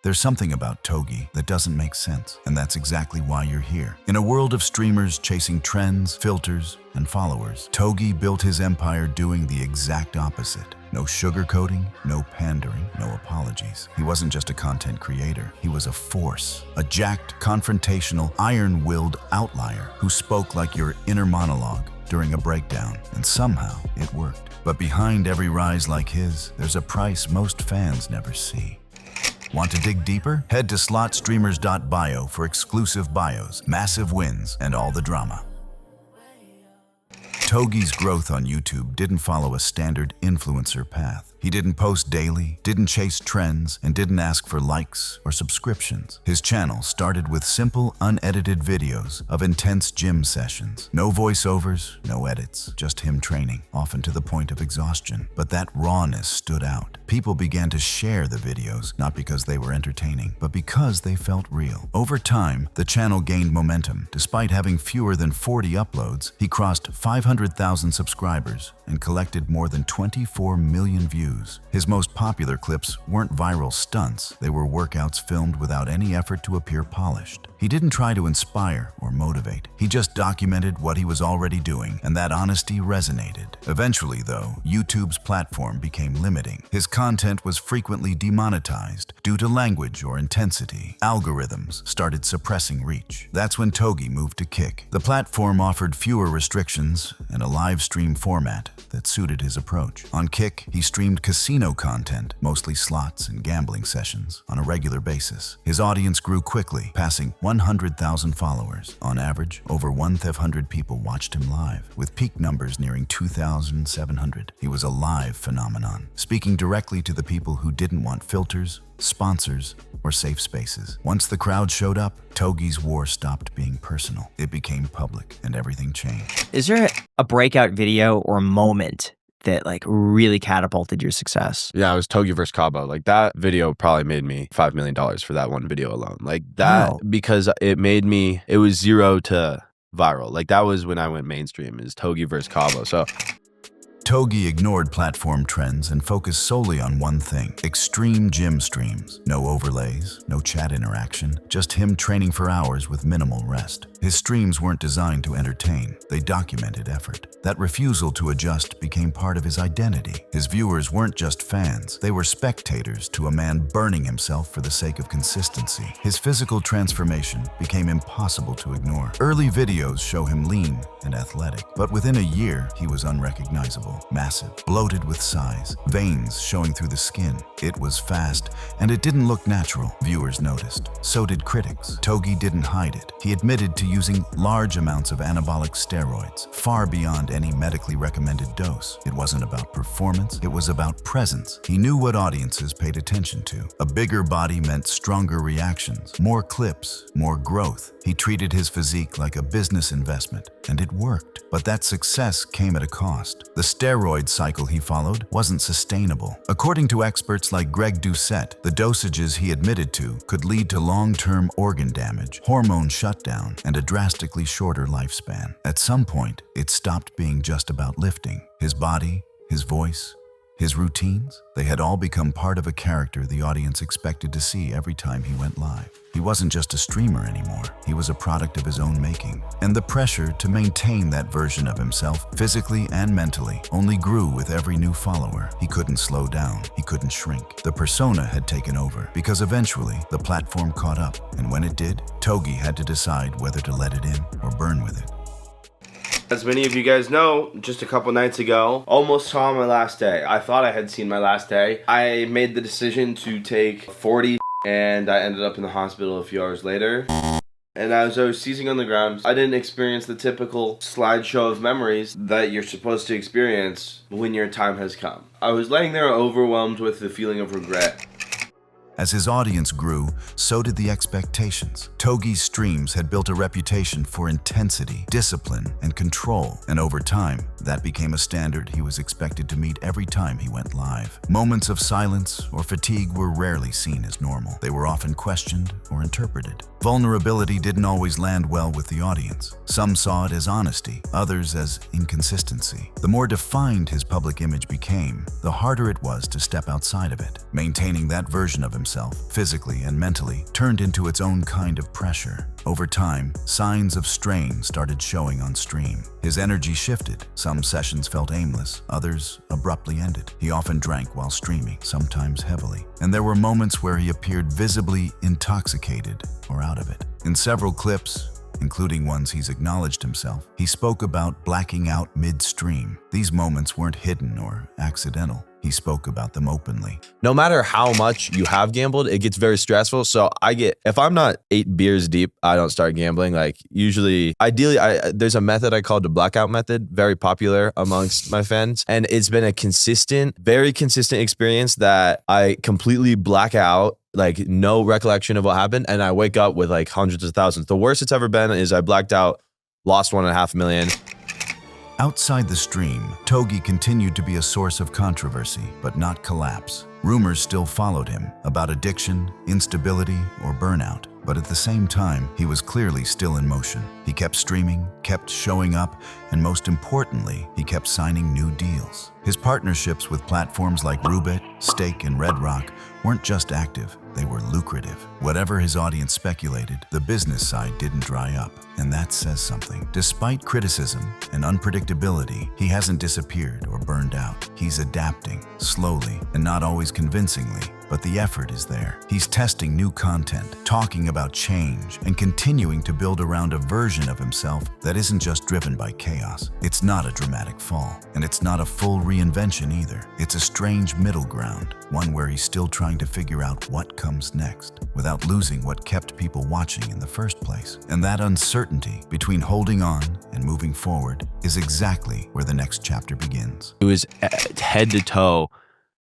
There's something about Togi that doesn't make sense, and that's exactly why you're here. In a world of streamers chasing trends, filters, and followers, Togi built his empire doing the exact opposite. No sugarcoating, no pandering, no apologies. He wasn't just a content creator, he was a force. A jacked, confrontational, iron-willed outlier who spoke like your inner monologue during a breakdown, and somehow it worked. But behind every rise like his, there's a price most fans never see. Want to dig deeper? Head to SLOTSTREAMERS.BIO for exclusive bios, massive wins, and all the drama. Togi's growth on YouTube didn't follow a standard influencer path. He didn't post daily, didn't chase trends, and didn't ask for likes or subscriptions. His channel started with simple, unedited videos of intense gym sessions. No voiceovers, no edits, just him training, often to the point of exhaustion. But that rawness stood out. People began to share the videos, not because they were entertaining, but because they felt real. Over time, the channel gained momentum. Despite having fewer than 40 uploads, he crossed 500,000 subscribers and collected more than 24 million views. His most popular clips weren't viral stunts, they were workouts filmed without any effort to appear polished. He didn't try to inspire or motivate, he just documented what he was already doing, and that honesty resonated. Eventually, though, YouTube's platform became limiting. His content was frequently demonetized due to language or intensity. Algorithms started suppressing reach. That's when Togi moved to Kick. The platform offered fewer restrictions and a live stream format that suited his approach. On Kick, he streamed casino content, mostly slots and gambling sessions, on a regular basis. His audience grew quickly, passing 100,000 followers. On average, over 1,500 people watched him live, with peak numbers nearing 2,700. He was a live phenomenon, speaking directly to the people who didn't want filters, sponsors, or safe spaces. Once the crowd showed up, Togi's war stopped being personal. It became public, and everything changed. Is there a breakout video or moment that really catapulted your success? Yeah, it was Togi vs. Cabo. That video probably made me $5 million for that one video alone. Wow. Because it was 0 to viral. That was when I went mainstream, is Togi vs. Cabo. So Togi ignored platform trends and focused solely on one thing: extreme gym streams. No overlays, no chat interaction, just him training for hours with minimal rest. His streams weren't designed to entertain, they documented effort. That refusal to adjust became part of his identity. His viewers weren't just fans, they were spectators to a man burning himself for the sake of consistency. His physical transformation became impossible to ignore. Early videos show him lean and athletic, but within a year, he was unrecognizable. Massive, bloated with size, veins showing through the skin. It was fast, and it didn't look natural. Viewers noticed. So did critics. Togi didn't hide it. He admitted to using large amounts of anabolic steroids, far beyond any medically recommended dose. It wasn't about performance, it was about presence. He knew what audiences paid attention to. A bigger body meant stronger reactions, more clips, more growth. He treated his physique like a business investment, and it worked. But that success came at a cost. The steroid cycle he followed wasn't sustainable. According to experts like Greg Doucette, the dosages he admitted to could lead to long-term organ damage, hormone shutdown, and a drastically shorter lifespan. At some point, it stopped being just about lifting. His body, his voice, his routines, they had all become part of a character the audience expected to see every time he went live. He wasn't just a streamer anymore, he was a product of his own making. And the pressure to maintain that version of himself, physically and mentally, only grew with every new follower. He couldn't slow down, he couldn't shrink. The persona had taken over, because eventually the platform caught up. And when it did, Togi had to decide whether to let it in or burn with it. As many of you guys know, just a couple nights ago, almost saw my last day. I thought I had seen my last day. I made the decision to take 40 and I ended up in the hospital a few hours later. And as I was seizing on the ground, I didn't experience the typical slideshow of memories that you're supposed to experience when your time has come. I was laying there overwhelmed with the feeling of regret. As his audience grew, so did the expectations. Togi's streams had built a reputation for intensity, discipline, and control, and over time, that became a standard he was expected to meet every time he went live. Moments of silence or fatigue were rarely seen as normal. They were often questioned or interpreted. Vulnerability didn't always land well with the audience. Some saw it as honesty, others as inconsistency. The more defined his public image became, the harder it was to step outside of it. Maintaining that version of himself himself, physically and mentally, turned into its own kind of pressure. Over time, signs of strain started showing on stream. His energy shifted. Some sessions felt aimless, others abruptly ended. He often drank while streaming, sometimes heavily. And there were moments where he appeared visibly intoxicated or out of it. In several clips, including ones he's acknowledged himself, he spoke about blacking out midstream. These moments weren't hidden or accidental. He spoke about them openly. No matter how much you have gambled, it gets very stressful. So if I'm not 8 beers deep, I don't start gambling. Like usually, ideally, there's a method I call the blackout method, very popular amongst my fans. And it's been a very consistent experience that I completely black out, like no recollection of what happened. And I wake up with like hundreds of thousands. The worst it's ever been is I blacked out, lost $1.5 million. Outside the stream, Togi continued to be a source of controversy, but not collapse. Rumors still followed him about addiction, instability, or burnout. But at the same time, he was clearly still in motion. He kept streaming, kept showing up, and most importantly, he kept signing new deals. His partnerships with platforms like Rubit, Stake, and Red Rock weren't just active, they were lucrative. Whatever his audience speculated, the business side didn't dry up, and that says something. Despite criticism and unpredictability, he hasn't disappeared or burned out. He's adapting, slowly, and not always convincingly, but the effort is there. He's testing new content, talking about change, and continuing to build around a version of himself that isn't just driven by chaos. It's not a dramatic fall, and it's not a full reinvention either. It's a strange middle ground, one where he's still trying to figure out what comes next, without losing what kept people watching in the first place. And that uncertainty between holding on and moving forward is exactly where the next chapter begins. It was head to toe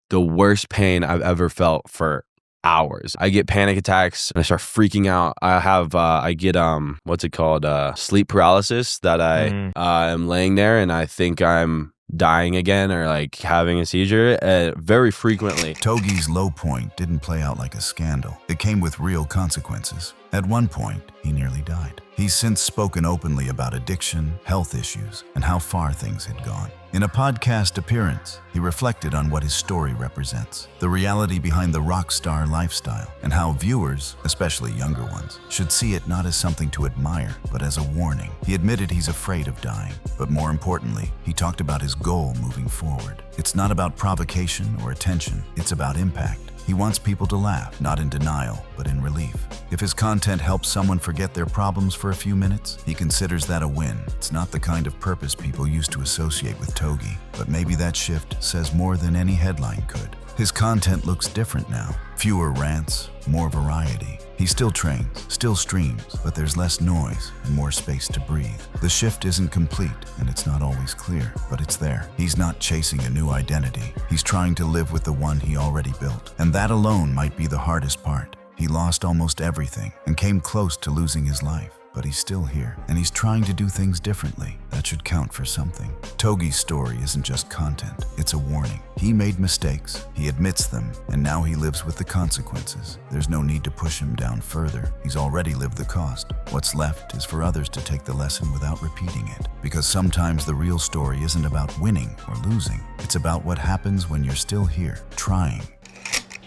the worst pain I've ever felt for hours. I get panic attacks and I start freaking out. I get what's it called? Sleep paralysis that I am laying there and I think I'm dying again or like having a seizure very frequently. Togi's low point didn't play out like a scandal. It came with real consequences. At one point, he nearly died. He's since spoken openly about addiction, health issues, and how far things had gone. In a podcast appearance, he reflected on what his story represents, the reality behind the rock star lifestyle, and how viewers, especially younger ones, should see it not as something to admire, but as a warning. He admitted he's afraid of dying, but more importantly, he talked about his goal moving forward. It's not about provocation or attention, it's about impact. He wants people to laugh, not in denial, but in relief. If his content helps someone forget their problems for a few minutes, he considers that a win. It's not the kind of purpose people used to associate with Togi, but maybe that shift says more than any headline could. His content looks different now. Fewer rants, more variety. He still trains, still streams, but there's less noise and more space to breathe. The shift isn't complete, and it's not always clear, but it's there. He's not chasing a new identity. He's trying to live with the one he already built. And that alone might be the hardest part. He lost almost everything and came close to losing his life. But he's still here, and he's trying to do things differently. That should count for something. Togi's story isn't just content, it's a warning. He made mistakes, he admits them, and now he lives with the consequences. There's no need to push him down further. He's already lived the cost. What's left is for others to take the lesson without repeating it. Because sometimes the real story isn't about winning or losing. It's about what happens when you're still here, trying.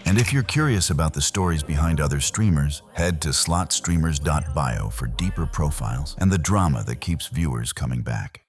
And if you're curious about the stories behind other streamers, head to SLOTSTREAMERS.BIO for deeper profiles and the drama that keeps viewers coming back.